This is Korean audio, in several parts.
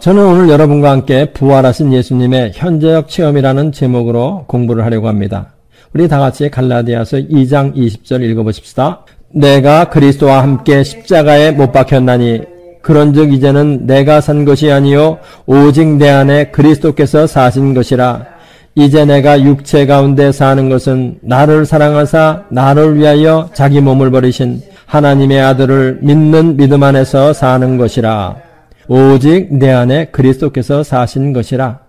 저는 오늘 여러분과 함께 부활하신 예수님의 현재적 체험이라는 제목으로 공부를 하려고 합니다. 우리 다 같이 갈라디아서 2장 20절 읽어보십시다. 내가 그리스도와 함께 십자가에 못 박혔나니 그런즉 이제는 내가 산 것이 아니요 오직 내 안에 그리스도께서 사신 것이라. 이제 내가 육체 가운데 사는 것은 나를 사랑하사 나를 위하여 자기 몸을 버리신 하나님의 아들을 믿는 믿음 안에서 사는 것이라. 오직 내 안에 그리스도께서 사신 것이라.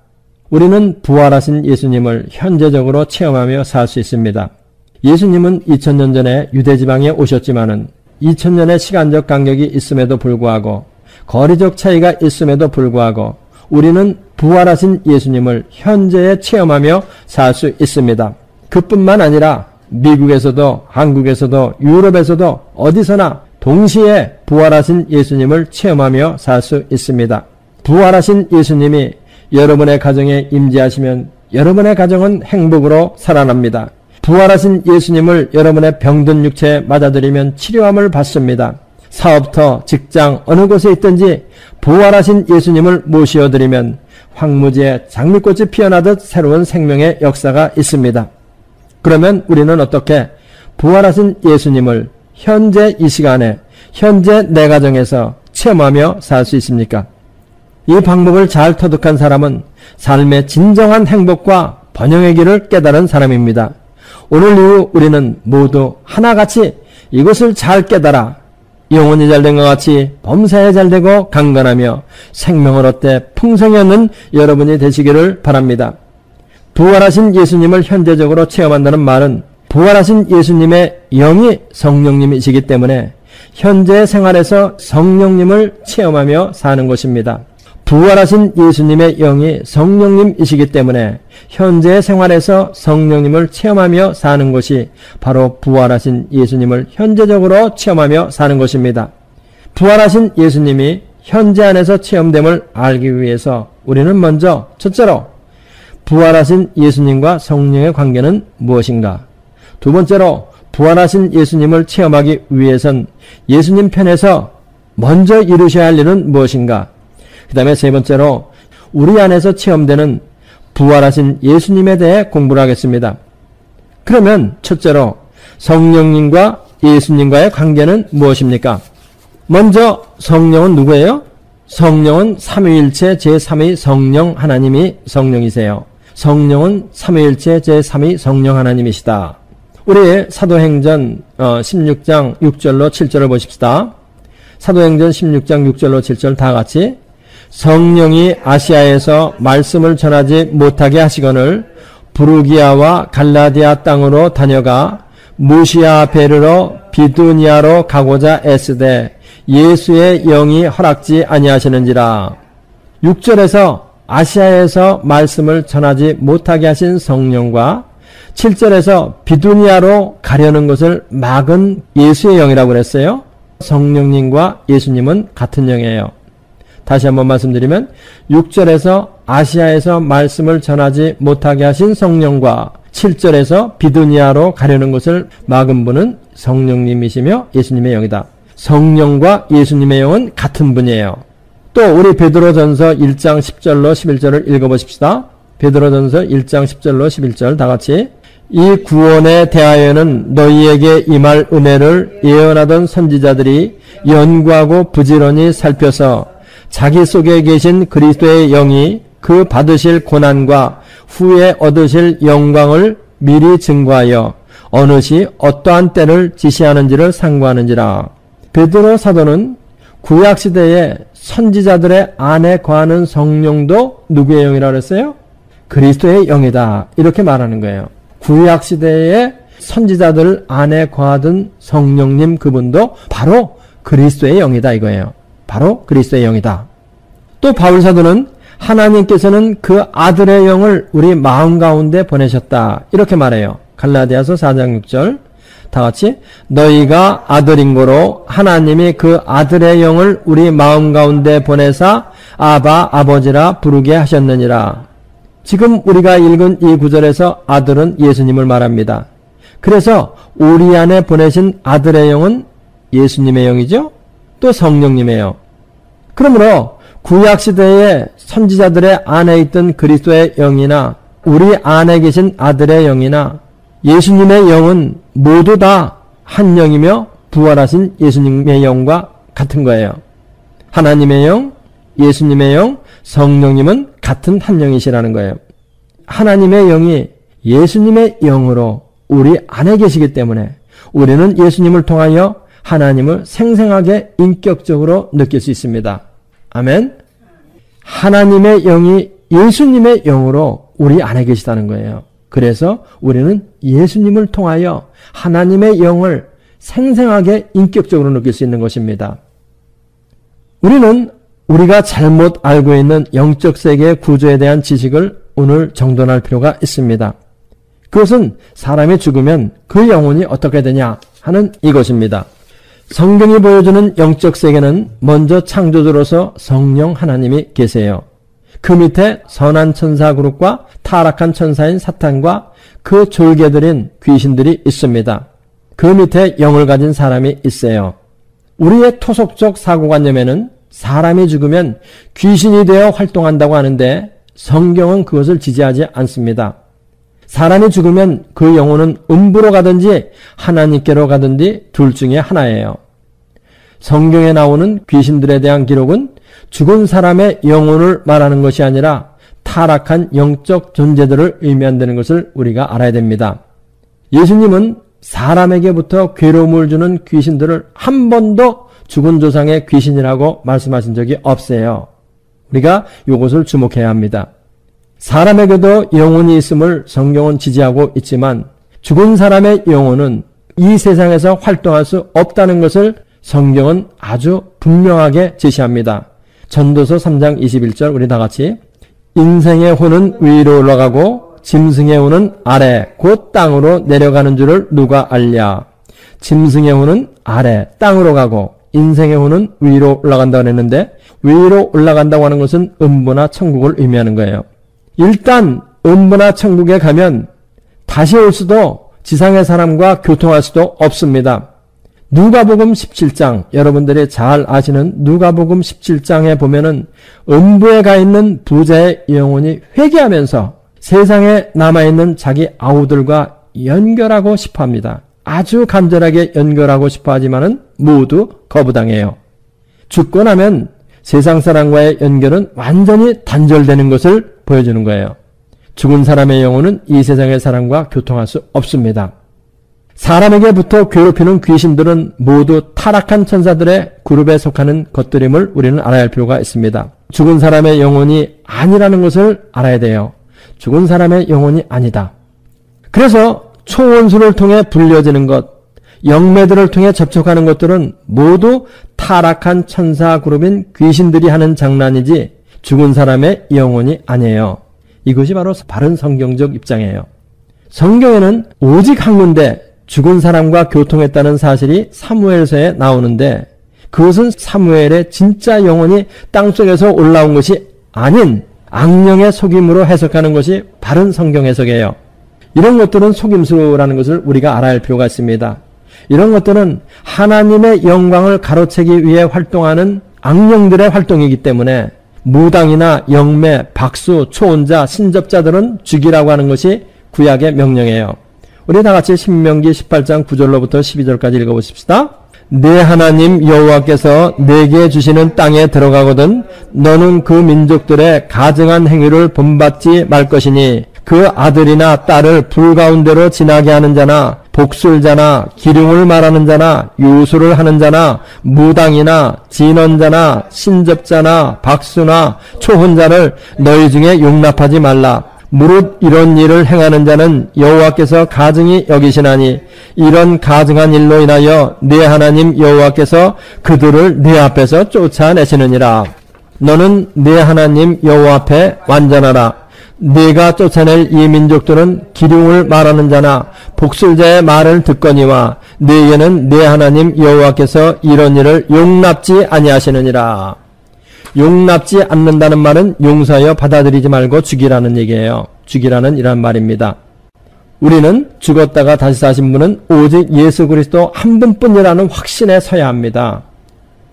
우리는 부활하신 예수님을 현재적으로 체험하며 살 수 있습니다. 예수님은 2000년 전에 유대지방에 오셨지만은 2000년의 시간적 간격이 있음에도 불구하고 거리적 차이가 있음에도 불구하고 우리는 부활하신 예수님을 현재에 체험하며 살 수 있습니다. 그뿐만 아니라 미국에서도 한국에서도 유럽에서도 어디서나 동시에 부활하신 예수님을 체험하며 살 수 있습니다. 부활하신 예수님이 여러분의 가정에 임재하시면 여러분의 가정은 행복으로 살아납니다. 부활하신 예수님을 여러분의 병든 육체에 맞아들이면 치료함을 받습니다. 사업터, 직장, 어느 곳에 있든지 부활하신 예수님을 모시어드리면 황무지에 장미꽃이 피어나듯 새로운 생명의 역사가 있습니다. 그러면 우리는 어떻게 부활하신 예수님을 현재 이 시간에 현재 내 가정에서 체험하며 살 수 있습니까? 이 방법을 잘 터득한 사람은 삶의 진정한 행복과 번영의 길을 깨달은 사람입니다. 오늘 이후 우리는 모두 하나같이 이것을 잘 깨달아 영혼이 잘된 것 같이 범사에 잘되고 강건하며 생명을 얻되 풍성히 얻는 여러분이 되시기를 바랍니다. 부활하신 예수님을 현재적으로 체험한다는 말은 부활하신 예수님의 영이 성령님이시기 때문에 현재 생활에서 성령님을 체험하며 사는 것입니다. 부활하신 예수님의 영이 성령님이시기 때문에 현재 생활에서 성령님을 체험하며 사는 것이 바로 부활하신 예수님을 현재적으로 체험하며 사는 것입니다. 부활하신 예수님이 현재 안에서 체험됨을 알기 위해서 우리는 먼저 첫째로 부활하신 예수님과 성령의 관계는 무엇인가? 두 번째로 부활하신 예수님을 체험하기 위해선 예수님 편에서 먼저 이루셔야 할 일은 무엇인가? 그 다음에 세 번째로 우리 안에서 체험되는 부활하신 예수님에 대해 공부를 하겠습니다. 그러면 첫째로 성령님과 예수님과의 관계는 무엇입니까? 먼저 성령은 누구예요? 성령은 삼위일체 제3위 성령 하나님이 성령이세요. 성령은 삼위일체 제3위 성령 하나님이시다. 우리 사도행전 16장 6절로 7절을 보십시다. 사도행전 16장 6절로 7절 다 같이 성령이 아시아에서 말씀을 전하지 못하게 하시거늘 부르기아와 갈라디아 땅으로 다녀가 무시아 베르로 비두니아로 가고자 애쓰되 예수의 영이 허락지 아니하시는지라. 6절에서 아시아에서 말씀을 전하지 못하게 하신 성령과 7절에서 비두니아로 가려는 것을 막은 예수의 영이라고 그랬어요. 성령님과 예수님은 같은 영이에요. 다시 한번 말씀드리면 6절에서 아시아에서 말씀을 전하지 못하게 하신 성령과 7절에서 비두니아로 가려는 것을 막은 분은 성령님이시며 예수님의 영이다. 성령과 예수님의 영은 같은 분이에요. 또 우리 베드로전서 1장 10절로 11절을 읽어보십시다. 베드로전서 1장 10절로 11절 다 같이 이 구원에 대하여는 너희에게 임할 은혜를 예언하던 선지자들이 연구하고 부지런히 살펴서 자기 속에 계신 그리스도의 영이 그 받으실 고난과 후에 얻으실 영광을 미리 증거하여 어느 시 어떠한 때를 지시하는지를 상고하는지라. 베드로 사도는 구약시대의 선지자들의 안에 거하는 성령도 누구의 영이라고 했어요? 그리스도의 영이다. 이렇게 말하는 거예요. 구약시대의 선지자들 안에 거하던 성령님 그분도 바로 그리스도의 영이다 이거예요. 바로 그리스도의 영이다. 또 바울사도는 하나님께서는 그 아들의 영을 우리 마음 가운데 보내셨다. 이렇게 말해요. 갈라디아서 4장 6절 다 같이 너희가 아들인 고로 하나님이 그 아들의 영을 우리 마음 가운데 보내사 아바 아버지라 부르게 하셨느니라. 지금 우리가 읽은 이 구절에서 아들은 예수님을 말합니다. 그래서 우리 안에 보내신 아들의 영은 예수님의 영이죠. 또 성령님의 영. 그러므로 구약시대의 선지자들의 안에 있던 그리스도의 영이나 우리 안에 계신 아들의 영이나 예수님의 영은 모두 다 한 영이며 부활하신 예수님의 영과 같은 거예요. 하나님의 영, 예수님의 영, 성령님은 같은 한 영이시라는 거예요. 하나님의 영이 예수님의 영으로 우리 안에 계시기 때문에 우리는 예수님을 통하여 하나님을 생생하게 인격적으로 느낄 수 있습니다. 아멘. 하나님의 영이 예수님의 영으로 우리 안에 계시다는 거예요. 그래서 우리는 예수님을 통하여 하나님의 영을 생생하게 인격적으로 느낄 수 있는 것입니다. 우리는 우리가 잘못 알고 있는 영적 세계의 구조에 대한 지식을 오늘 정돈할 필요가 있습니다. 그것은 사람이 죽으면 그 영혼이 어떻게 되냐 하는 이것입니다. 성경이 보여주는 영적 세계는 먼저 창조주로서 성령 하나님이 계세요. 그 밑에 선한 천사 그룹과 타락한 천사인 사탄과 그 졸개들인 귀신들이 있습니다. 그 밑에 영을 가진 사람이 있어요. 우리의 토속적 사고관념에는 사람이 죽으면 귀신이 되어 활동한다고 하는데 성경은 그것을 지지하지 않습니다. 사람이 죽으면 그 영혼은 음부로 가든지 하나님께로 가든지 둘 중에 하나예요. 성경에 나오는 귀신들에 대한 기록은 죽은 사람의 영혼을 말하는 것이 아니라 타락한 영적 존재들을 의미한다는 것을 우리가 알아야 됩니다. 예수님은 사람에게부터 괴로움을 주는 귀신들을 한 번도 죽은 조상의 귀신이라고 말씀하신 적이 없어요. 우리가 이것을 주목해야 합니다. 사람에게도 영혼이 있음을 성경은 지지하고 있지만 죽은 사람의 영혼은 이 세상에서 활동할 수 없다는 것을 성경은 아주 분명하게 제시합니다. 전도서 3장 21절 우리 다 같이 인생의 혼은 위로 올라가고 짐승의 혼은 아래 곧 땅으로 내려가는 줄을 누가 알랴. 짐승의 혼은 아래 땅으로 가고 인생의 혼은 위로 올라간다고 했는데 위로 올라간다고 하는 것은 음부나 천국을 의미하는 거예요. 일단 음부나 천국에 가면 다시 올 수도 지상의 사람과 교통할 수도 없습니다. 누가복음 17장 여러분들이 잘 아시는 누가복음 17장에 보면은 음부에 가 있는 부자의 영혼이 회개하면서 세상에 남아있는 자기 아우들과 연결하고 싶어합니다. 아주 간절하게 연결하고 싶어하지만은 모두 거부당해요. 죽고 나면 세상 사람과의 연결은 완전히 단절되는 것을 보여주는 거예요. 죽은 사람의 영혼은 이 세상의 사람과 교통할 수 없습니다. 사람에게부터 괴롭히는 귀신들은 모두 타락한 천사들의 그룹에 속하는 것들임을 우리는 알아야 할 필요가 있습니다. 죽은 사람의 영혼이 아니라는 것을 알아야 돼요. 죽은 사람의 영혼이 아니다. 그래서 초원수를 통해 불려지는 것, 영매들을 통해 접촉하는 것들은 모두 타락한 천사 그룹인 귀신들이 하는 장난이지 죽은 사람의 영혼이 아니에요. 이것이 바로 바른 성경적 입장이에요. 성경에는 오직 한 군데 죽은 사람과 교통했다는 사실이 사무엘서에 나오는데 그것은 사무엘의 진짜 영혼이 땅속에서 올라온 것이 아닌 악령의 속임으로 해석하는 것이 바른 성경 해석이에요. 이런 것들은 속임수라는 것을 우리가 알아야 할 필요가 있습니다. 이런 것들은 하나님의 영광을 가로채기 위해 활동하는 악령들의 활동이기 때문에 무당이나 영매, 박수, 초혼자, 신접자들은 죽이라고 하는 것이 구약의 명령이에요. 우리 다 같이 신명기 18장 9절로부터 12절까지 읽어보십시다. 내 하나님 여호와께서 내게 주시는 땅에 들어가거든 너는 그 민족들의 가증한 행위를 본받지 말 것이니 그 아들이나 딸을 불 가운데로 지나게 하는 자나 복술자나 기륭을 말하는 자나 유수를 하는 자나 무당이나 진언자나 신접자나 박수나 초혼자를 너희 중에 용납하지 말라. 무릇 이런 일을 행하는 자는 여호와께서 가증히 여기시나니 이런 가증한 일로 인하여 네 하나님 여호와께서 그들을 네 앞에서 쫓아내시느니라. 너는 네 하나님 여호와 앞에 완전하라. 네가 쫓아낼 이 민족들은 기륭을 말하는 자나 복술자의 말을 듣거니와 네게는 네 하나님 여호와께서 이런 일을 용납지 아니하시느니라. 용납지 않는다는 말은 용서하여 받아들이지 말고 죽이라는 얘기예요. 죽이라는 이란 말입니다. 우리는 죽었다가 다시 사신 분은 오직 예수 그리스도 한 분뿐이라는 확신에 서야 합니다.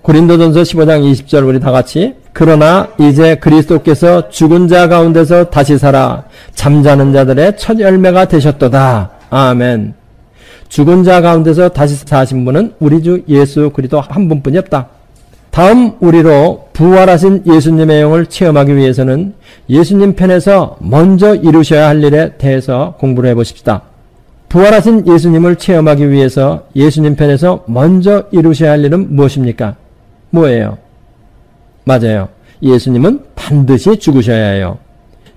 고린도전서 15장 20절 우리 다 같이 그러나 이제 그리스도께서 죽은 자 가운데서 다시 살아 잠자는 자들의 첫 열매가 되셨도다. 아멘. 죽은 자 가운데서 다시 사신 분은 우리 주 예수 그리스도 한 분뿐이 없다. 다음 우리로 부활하신 예수님의 영을 체험하기 위해서는 예수님 편에서 먼저 이루셔야 할 일에 대해서 공부를 해보십시다. 부활하신 예수님을 체험하기 위해서 예수님 편에서 먼저 이루셔야 할 일은 무엇입니까? 뭐예요? 맞아요. 예수님은 반드시 죽으셔야 해요.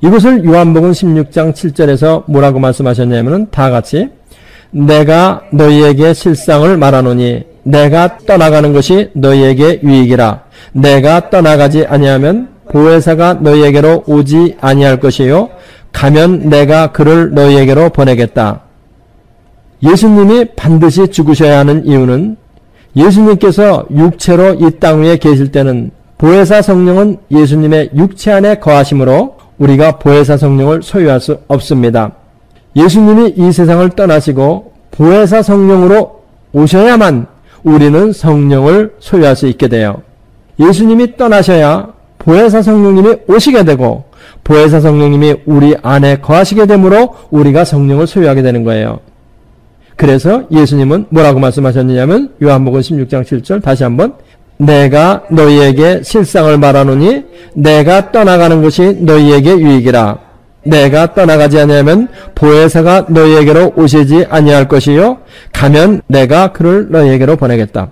이것을 요한복음 16장 7절에서 뭐라고 말씀하셨냐면 다 같이 내가 너희에게 실상을 말하노니 내가 떠나가는 것이 너희에게 유익이라. 내가 떠나가지 아니하면 보혜사가 너희에게로 오지 아니할 것이요 가면 내가 그를 너희에게로 보내겠다. 예수님이 반드시 죽으셔야 하는 이유는 예수님께서 육체로 이 땅 위에 계실 때는 보혜사 성령은 예수님의 육체 안에 거하심으로 우리가 보혜사 성령을 소유할 수 없습니다. 예수님이 이 세상을 떠나시고 보혜사 성령으로 오셔야만 우리는 성령을 소유할 수 있게 돼요. 예수님이 떠나셔야 보혜사 성령님이 오시게 되고 보혜사 성령님이 우리 안에 거하시게 되므로 우리가 성령을 소유하게 되는 거예요. 그래서 예수님은 뭐라고 말씀하셨느냐면 요한복음 16장 7절 다시 한번 내가 너희에게 실상을 말하노니 내가 떠나가는 것이 너희에게 유익이라. 내가 떠나가지 아니하면 보혜사가 너희에게로 오시지 아니할 것이요 가면 내가 그를 너희에게로 보내겠다.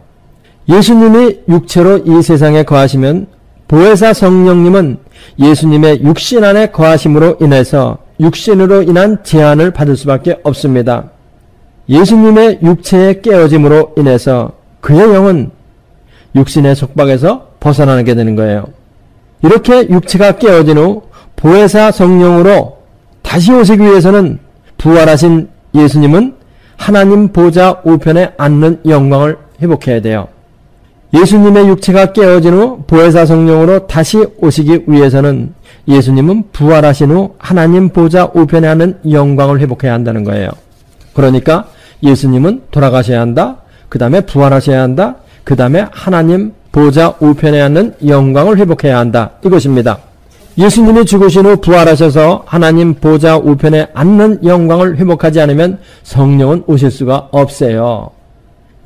예수님이 육체로 이 세상에 거하시면 보혜사 성령님은 예수님의 육신 안에 거하심으로 인해서 육신으로 인한 제한을 받을 수밖에 없습니다. 예수님의 육체의 깨어짐으로 인해서 그의 영은 육신의 속박에서 벗어나게 되는 거예요. 이렇게 육체가 깨어진 후 보혜사 성령으로 다시 오시기 위해서는 부활하신 예수님은 하나님 보좌 우편에 앉는 영광을 회복해야 돼요. 예수님의 육체가 깨어진 후 보혜사 성령으로 다시 오시기 위해서는 예수님은 부활하신 후 하나님 보좌 우편에 앉는 영광을 회복해야 한다는 거예요. 그러니까 예수님은 돌아가셔야 한다. 그 다음에 부활하셔야 한다. 그 다음에 하나님 보좌 우편에 앉는 영광을 회복해야 한다. 이것입니다. 예수님이 죽으신 후 부활하셔서 하나님 보좌 우편에 앉는 영광을 회복하지 않으면 성령은 오실 수가 없어요.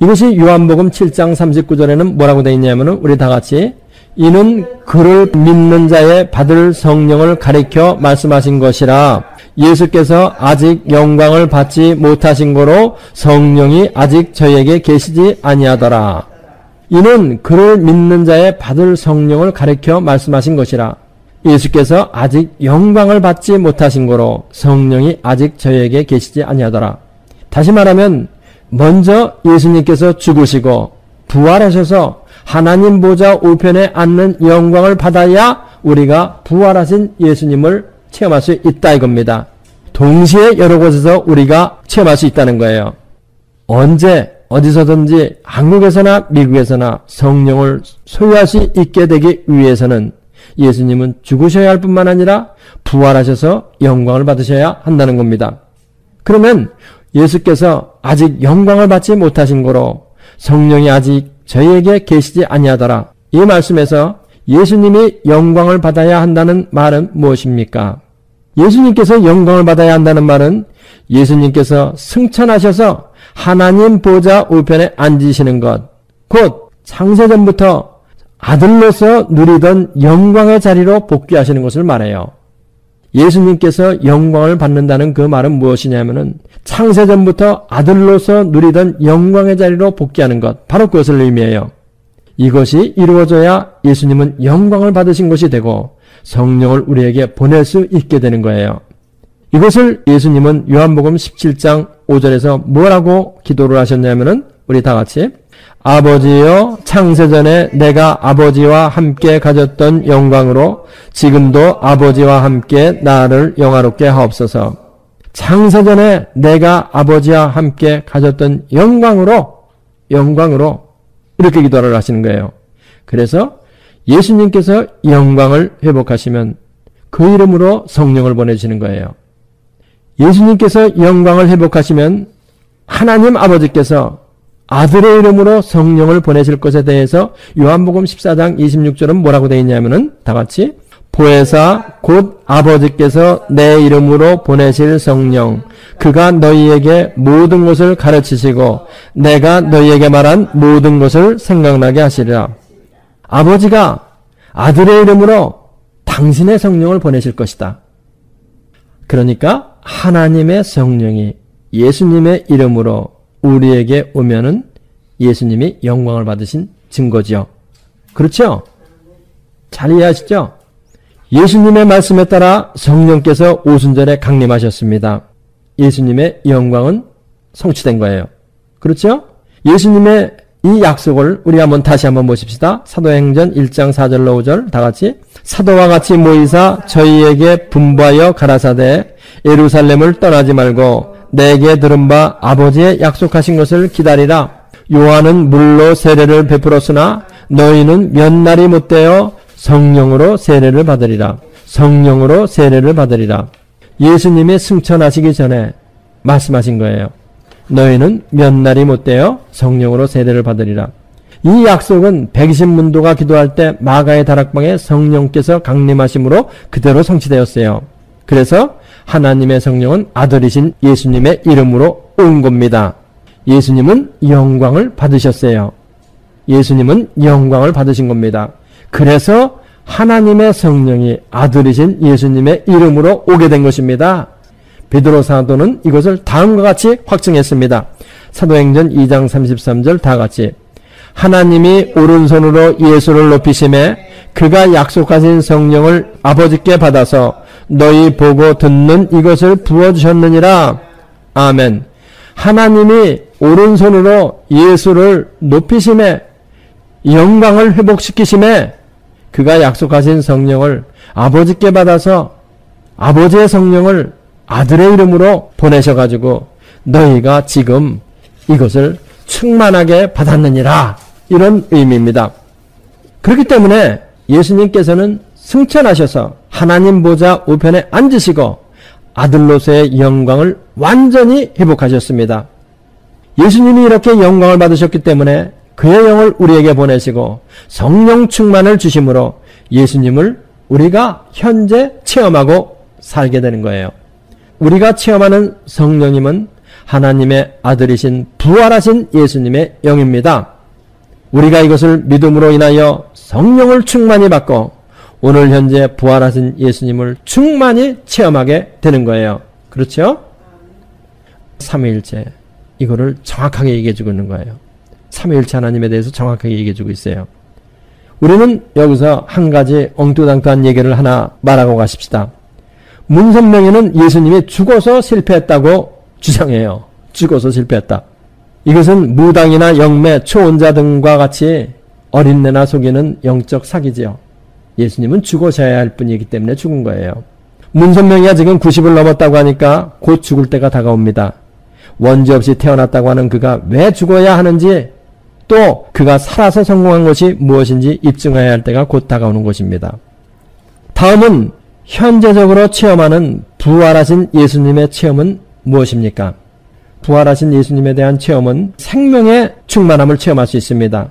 이것이 요한복음 7장 39절에는 뭐라고 되어 있냐면 우리 다 같이 이는 그를 믿는 자의 받을 성령을 가리켜 말씀하신 것이라. 예수께서 아직 영광을 받지 못하신 거로 성령이 아직 저에게 계시지 아니하더라. 이는 그를 믿는 자의 받을 성령을 가리켜 말씀하신 것이라. 예수께서 아직 영광을 받지 못하신 거로 성령이 아직 저에게 계시지 아니하더라. 다시 말하면 먼저 예수님께서 죽으시고 부활하셔서 하나님 보좌 우편에 앉는 영광을 받아야 우리가 부활하신 예수님을 체험할 수 있다 이겁니다. 동시에 여러 곳에서 우리가 체험할 수 있다는 거예요. 언제 어디서든지 한국에서나 미국에서나 성령을 소유할 수 있게 되기 위해서는 예수님은 죽으셔야 할 뿐만 아니라 부활하셔서 영광을 받으셔야 한다는 겁니다. 그러면 예수께서 아직 영광을 받지 못하신 거로 성령이 아직 저희에게 계시지 아니하더라. 이 말씀에서 예수님이 영광을 받아야 한다는 말은 무엇입니까? 예수님께서 영광을 받아야 한다는 말은 예수님께서 승천하셔서 하나님 보좌 우편에 앉으시는 것, 곧 창세전부터 아들로서 누리던 영광의 자리로 복귀하시는 것을 말해요. 예수님께서 영광을 받는다는 그 말은 무엇이냐면은 창세전부터 아들로서 누리던 영광의 자리로 복귀하는 것, 바로 그것을 의미해요. 이것이 이루어져야 예수님은 영광을 받으신 것이 되고 성령을 우리에게 보낼 수 있게 되는 거예요. 이것을 예수님은 요한복음 17장 5절에서 뭐라고 기도를 하셨냐면은 우리 다 같이 아버지여 창세전에 내가 아버지와 함께 가졌던 영광으로 지금도 아버지와 함께 나를 영화롭게 하옵소서. 창세전에 내가 아버지와 함께 가졌던 영광으로 이렇게 기도를 하시는 거예요. 그래서 예수님께서 영광을 회복하시면 그 이름으로 성령을 보내주시는 거예요. 예수님께서 영광을 회복하시면 하나님 아버지께서 아들의 이름으로 성령을 보내실 것에 대해서 요한복음 14장 26절은 뭐라고 되어 있냐면은 다 같이 보혜사 곧 아버지께서 내 이름으로 보내실 성령 그가 너희에게 모든 것을 가르치시고 내가 너희에게 말한 모든 것을 생각나게 하시리라. 아버지가 아들의 이름으로 당신의 성령을 보내실 것이다. 그러니까 하나님의 성령이 예수님의 이름으로 우리에게 오면은 예수님이 영광을 받으신 증거죠. 그렇죠? 잘 이해하시죠? 예수님의 말씀에 따라 성령께서 오순절에 강림하셨습니다. 예수님의 영광은 성취된 거예요. 그렇죠? 예수님의 이 약속을 우리 다시 한번 보십시다. 사도행전 1장 4절로 5절 다 같이 사도와 같이 모이사 저희에게 분부하여 가라사대 예루살렘을 떠나지 말고 내게 들은 바 아버지의 약속하신 것을 기다리라. 요한은 물로 세례를 베풀었으나 너희는 몇 날이 못되어 성령으로 세례를 받으리라. 성령으로 세례를 받으리라. 예수님이 승천하시기 전에 말씀하신 거예요. 너희는 몇 날이 못되어 성령으로 세례를 받으리라. 이 약속은 백신문도가 기도할 때 마가의 다락방에 성령께서 강림하심으로 그대로 성취되었어요. 그래서 하나님의 성령은 아들이신 예수님의 이름으로 온 겁니다. 예수님은 영광을 받으셨어요. 예수님은 영광을 받으신 겁니다. 그래서 하나님의 성령이 아들이신 예수님의 이름으로 오게 된 것입니다. 베드로 사도는 이것을 다음과 같이 확증했습니다. 사도행전 2장 33절 다 같이 하나님이 오른손으로 예수를 높이심에 그가 약속하신 성령을 아버지께 받아서 너희 보고 듣는 이것을 부어주셨느니라. 아멘. 하나님이 오른손으로 예수를 높이심에 영광을 회복시키심에 그가 약속하신 성령을 아버지께 받아서 아버지의 성령을 아들의 이름으로 보내셔가지고 너희가 지금 이것을 충만하게 받았느니라. 이런 의미입니다. 그렇기 때문에 예수님께서는 승천하셔서 하나님 보좌 우편에 앉으시고 아들로서의 영광을 완전히 회복하셨습니다. 예수님이 이렇게 영광을 받으셨기 때문에 그의 영을 우리에게 보내시고 성령 충만을 주심으로 예수님을 우리가 현재 체험하고 살게 되는 거예요. 우리가 체험하는 성령님은 하나님의 아들이신 부활하신 예수님의 영입니다. 우리가 이것을 믿음으로 인하여 성령을 충만히 받고 오늘 현재 부활하신 예수님을 충만히 체험하게 되는 거예요. 그렇죠? 삼위일체 이거를 정확하게 얘기해주고 있는 거예요. 삼위일체 하나님에 대해서 정확하게 얘기해주고 있어요. 우리는 여기서 한 가지 엉뚱당뚱한 얘기를 하나 말하고 가십시다. 문선명이는 예수님이 죽어서 실패했다고 주장해요. 죽어서 실패했다. 이것은 무당이나 영매, 초혼자 등과 같이 어린내나 속이는 영적 사기지요. 예수님은 죽으셔야 할 분이기 때문에 죽은 거예요. 문선명이가 지금 90을 넘었다고 하니까 곧 죽을 때가 다가옵니다. 원죄 없이 태어났다고 하는 그가 왜 죽어야 하는지 또 그가 살아서 성공한 것이 무엇인지 입증해야 할 때가 곧 다가오는 것입니다. 다음은 현재적으로 체험하는 부활하신 예수님의 체험은 무엇입니까? 부활하신 예수님에 대한 체험은 생명의 충만함을 체험할 수 있습니다.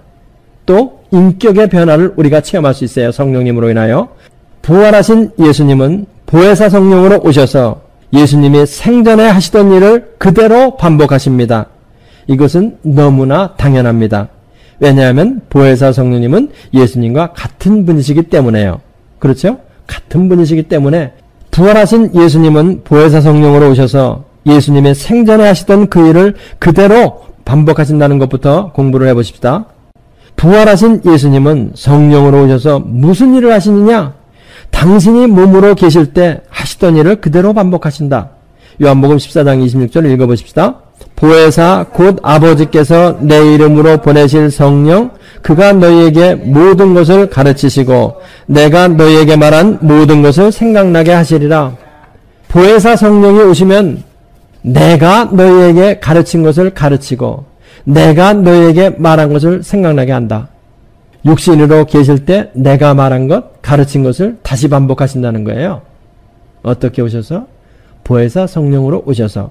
또 인격의 변화를 우리가 체험할 수 있어요. 성령님으로 인하여. 부활하신 예수님은 보혜사 성령으로 오셔서 예수님이 생전에 하시던 일을 그대로 반복하십니다. 이것은 너무나 당연합니다. 왜냐하면 보혜사 성령님은 예수님과 같은 분이시기 때문에요. 그렇죠? 같은 분이시기 때문에 부활하신 예수님은 보혜사 성령으로 오셔서 예수님의 생전에 하시던 그 일을 그대로 반복하신다는 것부터 공부를 해보십시다. 부활하신 예수님은 성령으로 오셔서 무슨 일을 하시느냐? 당신이 몸으로 계실 때 하시던 일을 그대로 반복하신다. 요한복음 14장 26절 읽어보십시다. 보혜사 곧 아버지께서 내 이름으로 보내실 성령 그가 너희에게 모든 것을 가르치시고 내가 너희에게 말한 모든 것을 생각나게 하시리라. 보혜사 성령이 오시면 내가 너희에게 가르친 것을 가르치고 내가 너희에게 말한 것을 생각나게 한다. 육신으로 계실 때 내가 말한 것, 가르친 것을 다시 반복하신다는 거예요. 어떻게 오셔서? 보혜사 성령으로 오셔서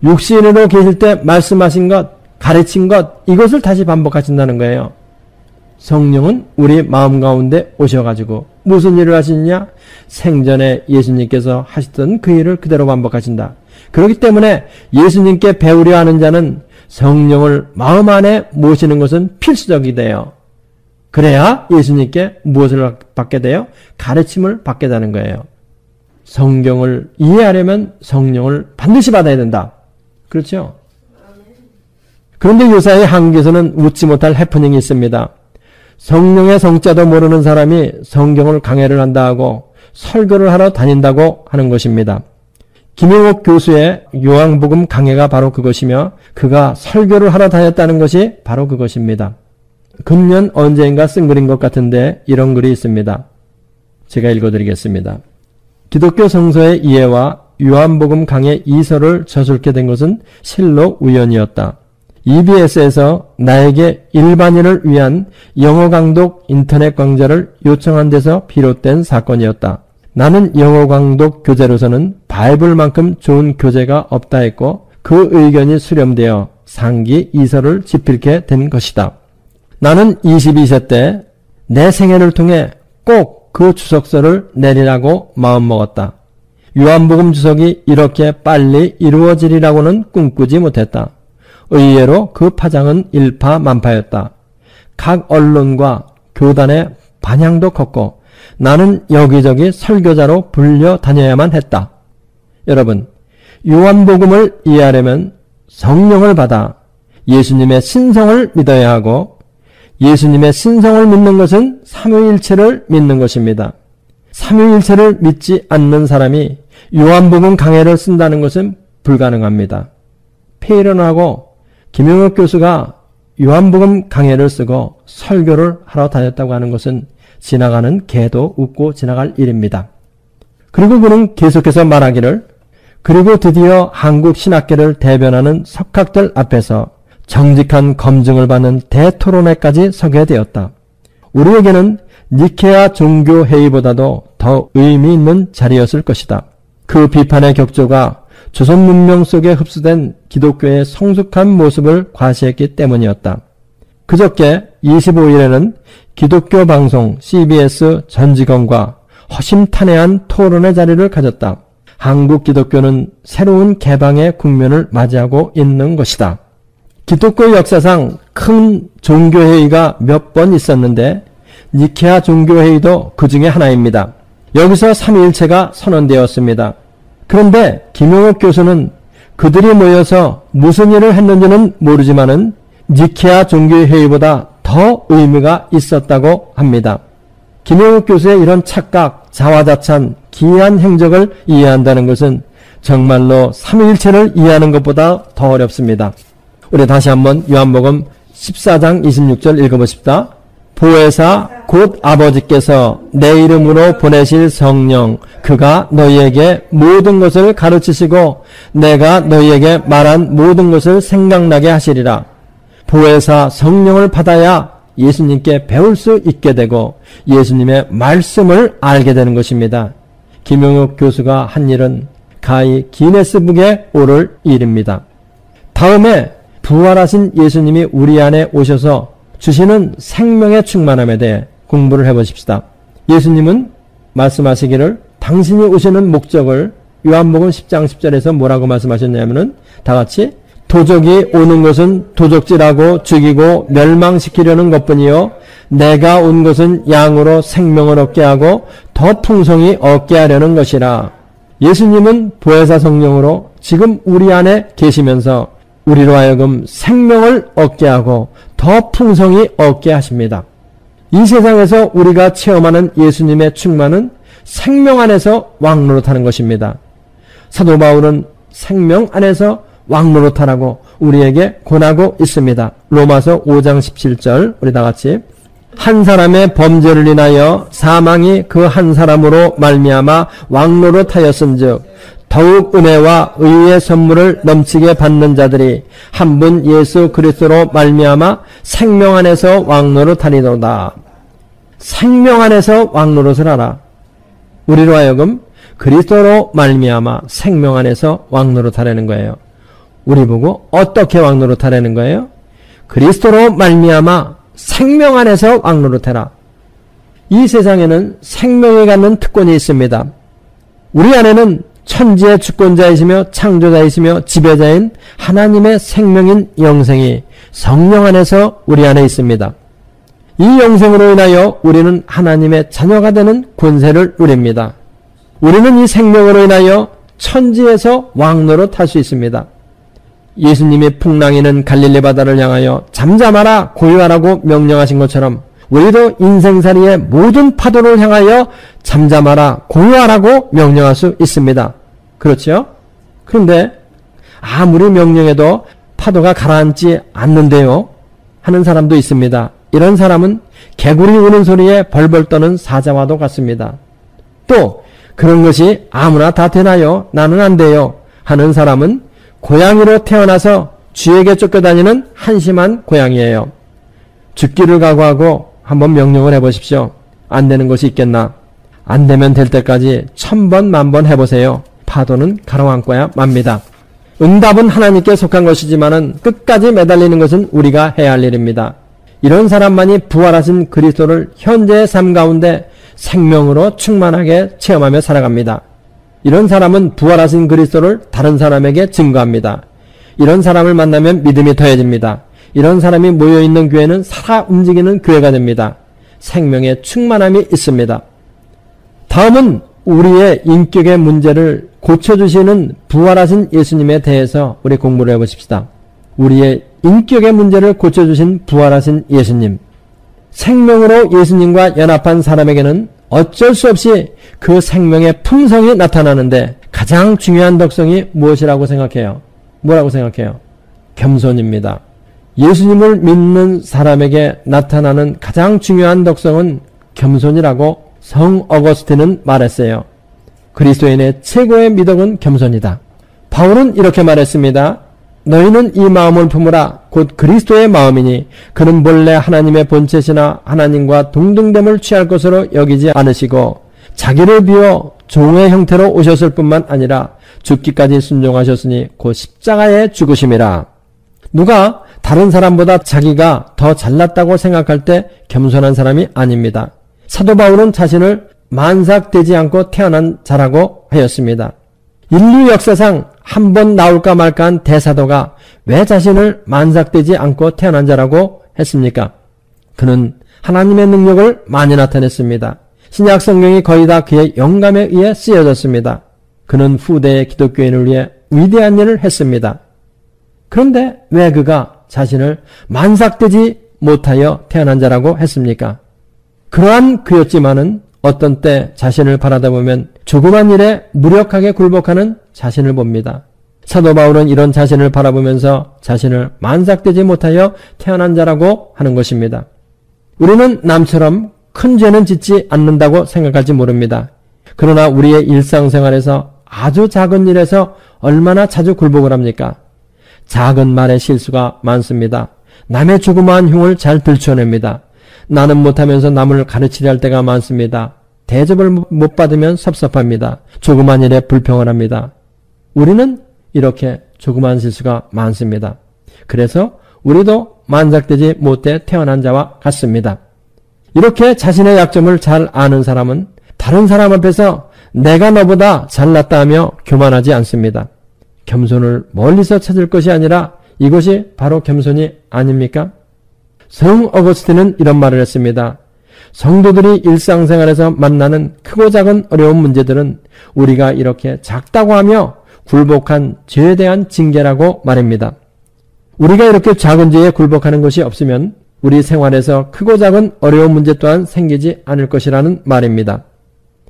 육신으로 계실 때 말씀하신 것, 가르친 것, 이것을 다시 반복하신다는 거예요. 성령은 우리 마음 가운데 오셔가지고 무슨 일을 하시느냐? 생전에 예수님께서 하시던 그 일을 그대로 반복하신다. 그렇기 때문에 예수님께 배우려 하는 자는 성령을 마음 안에 모시는 것은 필수적이 돼요. 그래야 예수님께 무엇을 받게 돼요? 가르침을 받게 되는 거예요. 성경을 이해하려면 성령을 반드시 받아야 된다. 그렇죠? 그런데 요사이 한국에서는 웃지 못할 해프닝이 있습니다. 성령의 성자도 모르는 사람이 성경을 강해를 한다 하고 설교를 하러 다닌다고 하는 것입니다. 김영옥 교수의 요한복음 강해가 바로 그것이며 그가 설교를 하러 다녔다는 것이 바로 그것입니다. 금년 언제인가 쓴 글인 것 같은데 이런 글이 있습니다. 제가 읽어드리겠습니다. 기독교 성서의 이해와 요한복음 강해 2서를 저술게 된 것은 실로 우연이었다. EBS에서 나에게 일반인을 위한 영어 강독 인터넷 강좌를 요청한 데서 비롯된 사건이었다. 나는 영어 강독 교재로서는 바이블만큼 좋은 교재가 없다 했고 그 의견이 수렴되어 상기 2서를 집필게 된 것이다. 나는 22세 때 내 생애를 통해 꼭 그 주석서를 내리라고 마음먹었다. 요한복음 주석이 이렇게 빨리 이루어지리라고는 꿈꾸지 못했다. 의외로 그 파장은 일파만파였다. 각 언론과 교단의 반향도 컸고 나는 여기저기 설교자로 불려 다녀야만 했다. 여러분, 요한복음을 이해하려면 성령을 받아 예수님의 신성을 믿어야 하고 예수님의 신성을 믿는 것은 삼위일체를 믿는 것입니다. 삼위일체를 믿지 않는 사람이 요한복음 강해를 쓴다는 것은 불가능합니다. 페이런하고 김영옥 교수가 요한복음 강해를 쓰고 설교를 하러 다녔다고 하는 것은 지나가는 개도 웃고 지나갈 일입니다. 그리고 그는 계속해서 말하기를 그리고 드디어 한국 신학계를 대변하는 석학들 앞에서 정직한 검증을 받는 대토론회까지 서게 되었다. 우리에게는 니케아 종교회의보다도 더 의미 있는 자리였을 것이다. 그 비판의 격조가 조선 문명 속에 흡수된 기독교의 성숙한 모습을 과시했기 때문이었다. 그저께 25일에는 기독교 방송 CBS 전 직원과 허심탄회한 토론의 자리를 가졌다. 한국 기독교는 새로운 개방의 국면을 맞이하고 있는 것이다. 기독교 역사상 큰 종교회의가 몇 번 있었는데 니케아 종교회의도 그 중에 하나입니다. 여기서 삼위일체가 선언되었습니다. 그런데 김영옥 교수는 그들이 모여서 무슨 일을 했는지는 모르지만은 니케아 종교회의보다 더 의미가 있었다고 합니다. 김영옥 교수의 이런 착각, 자화자찬, 기이한 행적을 이해한다는 것은 정말로 삼위일체를 이해하는 것보다 더 어렵습니다. 우리 다시 한번 요한복음 14장 26절 읽어보십시다. 보혜사 곧 아버지께서 내 이름으로 보내실 성령 그가 너희에게 모든 것을 가르치시고 내가 너희에게 말한 모든 것을 생각나게 하시리라. 보혜사 성령을 받아야 예수님께 배울 수 있게 되고 예수님의 말씀을 알게 되는 것입니다. 김영옥 교수가 한 일은 가히 기네스북에 오를 일입니다. 다음에 부활하신 예수님이 우리 안에 오셔서 주시는 생명의 충만함에 대해 공부를 해보십시다. 예수님은 말씀하시기를 당신이 오시는 목적을 요한복음 10장 10절에서 뭐라고 말씀하셨냐면은 다같이 도적이 오는 것은 도적질하고 죽이고 멸망시키려는 것뿐이요 내가 온 것은 양으로 생명을 얻게 하고 더 풍성히 얻게 하려는 것이라. 예수님은 보혜사 성령으로 지금 우리 안에 계시면서 우리로 하여금 생명을 얻게 하고 더 풍성히 얻게 하십니다. 이 세상에서 우리가 체험하는 예수님의 충만은 생명 안에서 왕노릇하는 것입니다. 사도 바울은 생명 안에서 왕노릇하라고 우리에게 권하고 있습니다. 로마서 5장 17절 우리 다같이 한 사람의 범죄를 인하여 사망이 그 한 사람으로 말미암아 왕노릇하였은즉 더욱 은혜와 의의 선물을 넘치게 받는 자들이 한 분 예수 그리스도로 말미암아 생명 안에서 왕노릇하리로다. 생명 안에서 왕노릇을 하라. 우리로 하여금 그리스도로 말미암아 생명 안에서 왕노릇하라는 거예요. 우리 보고 어떻게 왕노릇하라는 거예요? 그리스도로 말미암아 생명 안에서 왕노릇해라. 이 세상에는 생명에 갖는 특권이 있습니다. 우리 안에는 천지의 주권자이시며 창조자이시며 지배자인 하나님의 생명인 영생이 성령 안에서 우리 안에 있습니다. 이 영생으로 인하여 우리는 하나님의 자녀가 되는 권세를 누립니다. 우리는 이 생명으로 인하여 천지에서 왕노릇 할 수 있습니다. 예수님이 풍랑이는 갈릴리 바다를 향하여 잠잠하라 고요하라고 명령하신 것처럼 우리도 인생살이의 모든 파도를 향하여 잠잠하라 고요하라고 명령할 수 있습니다. 그렇죠? 그런데 아무리 명령해도 파도가 가라앉지 않는데요 하는 사람도 있습니다. 이런 사람은 개구리 우는 소리에 벌벌 떠는 사자와도 같습니다. 또 그런 것이 아무나 다 되나요? 나는 안 돼요 하는 사람은 고양이로 태어나서 쥐에게 쫓겨다니는 한심한 고양이예요. 죽기를 각오하고 한번 명령을 해보십시오. 안 되는 것이 있겠나? 안 되면 될 때까지 1000번 만번 해보세요. 파도는 가라앉고야 맙니다. 응답은 하나님께 속한 것이지만은 끝까지 매달리는 것은 우리가 해야 할 일입니다. 이런 사람만이 부활하신 그리스도를 현재의 삶 가운데 생명으로 충만하게 체험하며 살아갑니다. 이런 사람은 부활하신 그리스도를 다른 사람에게 증거합니다. 이런 사람을 만나면 믿음이 더해집니다. 이런 사람이 모여있는 교회는 살아 움직이는 교회가 됩니다. 생명의 충만함이 있습니다. 다음은 우리의 인격의 문제를 고쳐주시는 부활하신 예수님에 대해서 우리 공부를 해보십시다. 우리의 인격의 문제를 고쳐주신 부활하신 예수님. 생명으로 예수님과 연합한 사람에게는 어쩔 수 없이 그 생명의 품성이 나타나는데 가장 중요한 덕성이 무엇이라고 생각해요? 뭐라고 생각해요? 겸손입니다. 예수님을 믿는 사람에게 나타나는 가장 중요한 덕성은 겸손이라고 성 어거스틴은 말했어요. 그리스도인의 최고의 미덕은 겸손이다. 바울은 이렇게 말했습니다. 너희는 이 마음을 품으라. 곧 그리스도의 마음이니 그는 본래 하나님의 본체시나 하나님과 동등됨을 취할 것으로 여기지 않으시고 자기를 비워 종의 형태로 오셨을 뿐만 아니라 죽기까지 순종하셨으니 곧 십자가에 죽으심이라. 누가 다른 사람보다 자기가 더 잘났다고 생각할 때 겸손한 사람이 아닙니다. 사도 바울은 자신을 만삭되지 않고 태어난 자라고 하였습니다. 인류 역사상 한 번 나올까 말까한 대사도가 왜 자신을 만삭되지 않고 태어난 자라고 했습니까? 그는 하나님의 능력을 많이 나타냈습니다. 신약 성경이 거의 다 그의 영감에 의해 쓰여졌습니다. 그는 후대의 기독교인을 위해 위대한 일을 했습니다. 그런데 왜 그가 자신을 만삭되지 못하여 태어난 자라고 했습니까? 그러한 그였지만은 어떤 때 자신을 바라다 보면 조그만 일에 무력하게 굴복하는 자신을 봅니다. 사도 바울은 이런 자신을 바라보면서 자신을 만삭되지 못하여 태어난 자라고 하는 것입니다. 우리는 남처럼 큰 죄는 짓지 않는다고 생각할지 모릅니다. 그러나 우리의 일상생활에서 아주 작은 일에서 얼마나 자주 굴복을 합니까? 작은 말에 실수가 많습니다. 남의 조그마한 흉을 잘 들춰냅니다. 나는 못하면서 남을 가르치려 할 때가 많습니다. 대접을 못 받으면 섭섭합니다. 조그만 일에 불평을 합니다. 우리는 이렇게 조그만 실수가 많습니다. 그래서 우리도 만삭되지 못해 태어난 자와 같습니다. 이렇게 자신의 약점을 잘 아는 사람은 다른 사람 앞에서 내가 너보다 잘났다 하며 교만하지 않습니다. 겸손을 멀리서 찾을 것이 아니라 이것이 바로 겸손이 아닙니까? 성 어거스틴은 이런 말을 했습니다. 성도들이 일상생활에서 만나는 크고 작은 어려운 문제들은 우리가 이렇게 작다고 하며 굴복한 죄에 대한 징계라고 말합니다. 우리가 이렇게 작은 죄에 굴복하는 것이 없으면 우리 생활에서 크고 작은 어려운 문제 또한 생기지 않을 것이라는 말입니다.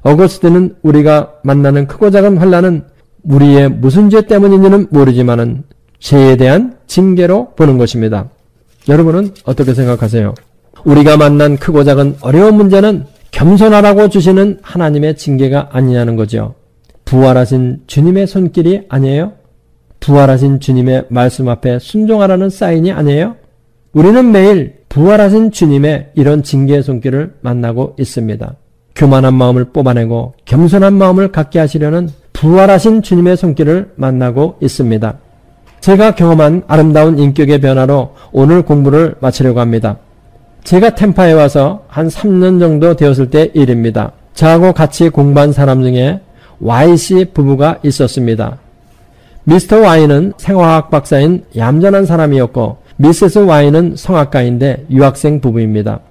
어거스틴은 우리가 만나는 크고 작은 환난은 우리의 무슨 죄 때문인지는 모르지만은 죄에 대한 징계로 보는 것입니다. 여러분은 어떻게 생각하세요? 우리가 만난 크고 작은 어려운 문제는 겸손하라고 주시는 하나님의 징계가 아니냐는 거죠. 부활하신 주님의 손길이 아니에요? 부활하신 주님의 말씀 앞에 순종하라는 사인이 아니에요? 우리는 매일 부활하신 주님의 이런 징계의 손길을 만나고 있습니다. 교만한 마음을 뽑아내고 겸손한 마음을 갖게 하시려는 부활하신 주님의 손길을 만나고 있습니다. 제가 경험한 아름다운 인격의 변화로 오늘 공부를 마치려고 합니다. 제가 템파에 와서 한 3년 정도 되었을 때 일입니다. 저하고 같이 공부한 사람 중에 Y씨 부부가 있었습니다. 미스터 Y는 생화학 박사인 얌전한 사람이었고 미세스 Y는 성악가인데 유학생 부부입니다.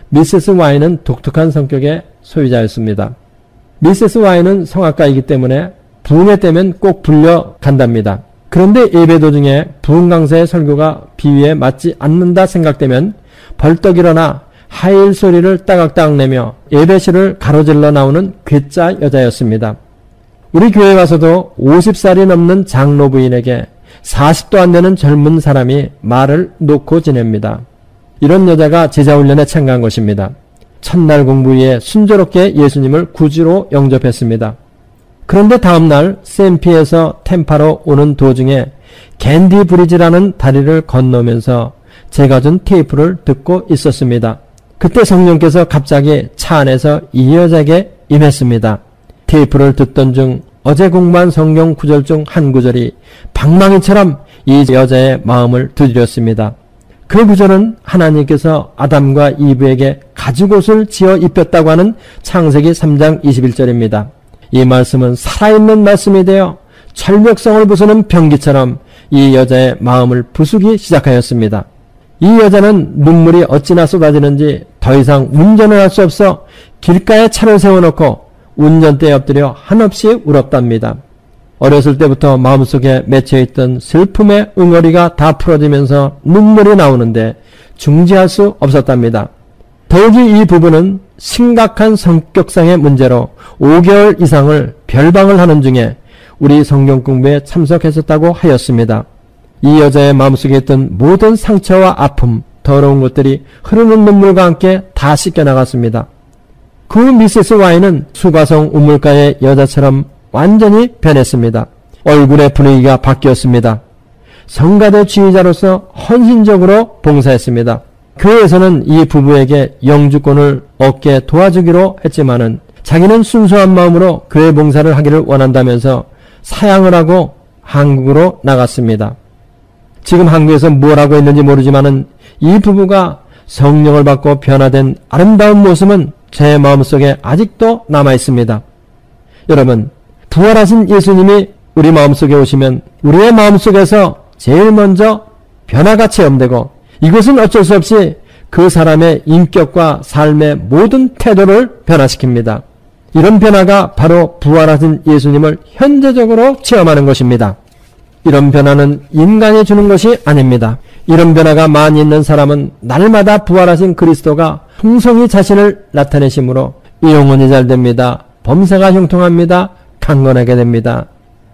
미세스 Y는 독특한 성격의 소유자였습니다. 미세스 Y는 성악가이기 때문에 부흥회 때면 꼭 불려간답니다. 그런데 예배 도중에 부흥 강사의 설교가 비위에 맞지 않는다 생각되면 벌떡 일어나 하일 소리를 따각따각 내며 예배실을 가로질러 나오는 괴짜 여자였습니다. 우리 교회에 와서도 50살이 넘는 장로 부인에게 40도 안 되는 젊은 사람이 말을 놓고 지냅니다. 이런 여자가 제자훈련에 참가한 것입니다. 첫날 공부 후에 순조롭게 예수님을 구주로 영접했습니다. 그런데 다음날 샘피에서 템파로 오는 도중에 캔디 브리지라는 다리를 건너면서 제가 준 테이프를 듣고 있었습니다. 그때 성령께서 갑자기 차 안에서 이 여자에게 임했습니다. 테이프를 듣던 중 어제 공부한 성경 구절 중 한 구절이 방망이처럼 이 여자의 마음을 두드렸습니다. 그 구절은 하나님께서 아담과 이브에게 가죽옷을 지어 입혔다고 하는 창세기 3장 21절입니다. 이 말씀은 살아있는 말씀이 되어 철벽성을 부수는 병기처럼 이 여자의 마음을 부수기 시작하였습니다. 이 여자는 눈물이 어찌나 쏟아지는지 더 이상 운전을 할 수 없어 길가에 차를 세워놓고 운전대에 엎드려 한없이 울었답니다. 어렸을 때부터 마음속에 맺혀있던 슬픔의 응어리가 다 풀어지면서 눈물이 나오는데 중지할 수 없었답니다. 더욱이 이 부부는 심각한 성격상의 문제로 5개월 이상을 별방을 하는 중에 우리 성경 공부에 참석했었다고 하였습니다. 이 여자의 마음속에 있던 모든 상처와 아픔, 더러운 것들이 흐르는 눈물과 함께 다 씻겨나갔습니다. 그 미세스 Y는 수가성 우물가의 여자처럼 완전히 변했습니다. 얼굴의 분위기가 바뀌었습니다. 성가대 지휘자로서 헌신적으로 봉사했습니다. 교회에서는 이 부부에게 영주권을 얻게 도와주기로 했지만은 자기는 순수한 마음으로 교회 봉사를 하기를 원한다면서 사양을 하고 한국으로 나갔습니다. 지금 한국에서 뭘 하고 있는지 모르지만은 이 부부가 성령을 받고 변화된 아름다운 모습은 제 마음속에 아직도 남아 있습니다. 여러분, 부활하신 예수님이 우리 마음속에 오시면 우리의 마음속에서 제일 먼저 변화가 체험되고 이것은 어쩔 수 없이 그 사람의 인격과 삶의 모든 태도를 변화시킵니다. 이런 변화가 바로 부활하신 예수님을 현재적으로 체험하는 것입니다. 이런 변화는 인간이 주는 것이 아닙니다. 이런 변화가 많이 있는 사람은 날마다 부활하신 그리스도가 풍성히 자신을 나타내심으로 영혼이 잘 됩니다. 범사가 형통합니다. 강건하게 됩니다.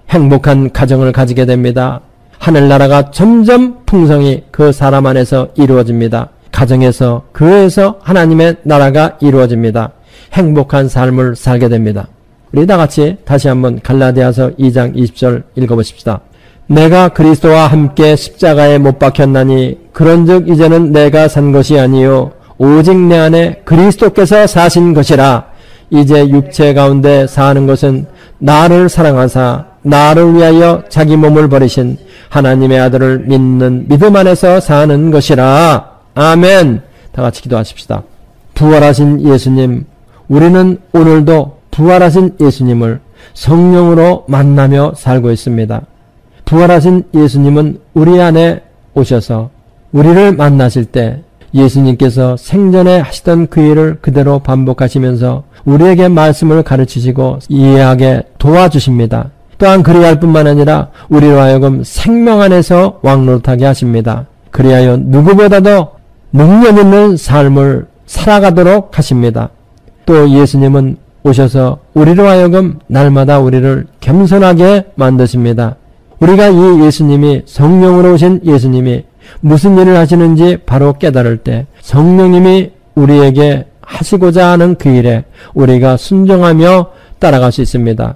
행복한 가정을 가지게 됩니다. 하늘나라가 점점 풍성히 그 사람 안에서 이루어집니다. 가정에서, 교회에서 하나님의 나라가 이루어집니다. 행복한 삶을 살게 됩니다. 우리 다 같이 다시 한번 갈라디아서 2장 20절 읽어보십시다. 내가 그리스도와 함께 십자가에 못 박혔나니 그런즉 이제는 내가 산 것이 아니요 오직 내 안에 그리스도께서 사신 것이라. 이제 육체 가운데 사는 것은 나를 사랑하사 나를 위하여 자기 몸을 버리신 하나님의 아들을 믿는 믿음 안에서 사는 것이라. 아멘. 다 같이 기도하십시다. 부활하신 예수님, 우리는 오늘도 부활하신 예수님을 성령으로 만나며 살고 있습니다. 부활하신 예수님은 우리 안에 오셔서 우리를 만나실 때 예수님께서 생전에 하시던 그 일을 그대로 반복하시면서 우리에게 말씀을 가르치시고 이해하게 도와주십니다. 또한 그리할 뿐만 아니라 우리로 하여금 생명 안에서 왕노릇하게 하십니다. 그리하여 누구보다도 능력 있는 삶을 살아가도록 하십니다. 또 예수님은 오셔서 우리로 하여금 날마다 우리를 겸손하게 만드십니다. 우리가 이 예수님이 성령으로 오신 예수님이 무슨 일을 하시는지 바로 깨달을 때 성령님이 우리에게 하시고자 하는 그 일에 우리가 순종하며 따라갈 수 있습니다.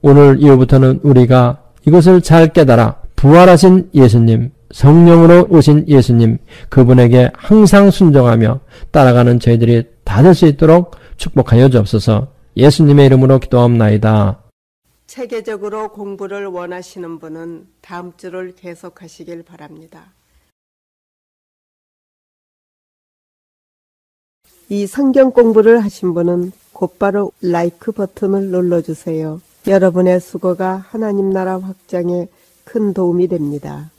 오늘 이후부터는 우리가 이것을 잘 깨달아 부활하신 예수님, 성령으로 오신 예수님, 그분에게 항상 순종하며 따라가는 저희들이 다 될 수 있도록 축복하여 주옵소서. 예수님의 이름으로 기도합나이다. 체계적으로 공부를 원하시는 분은 다음 주를 계속하시길 바랍니다. 이 성경 공부를 하신 분은 곧바로 라이크 버튼을 눌러주세요. 여러분의 수고가 하나님 나라 확장에 큰 도움이 됩니다.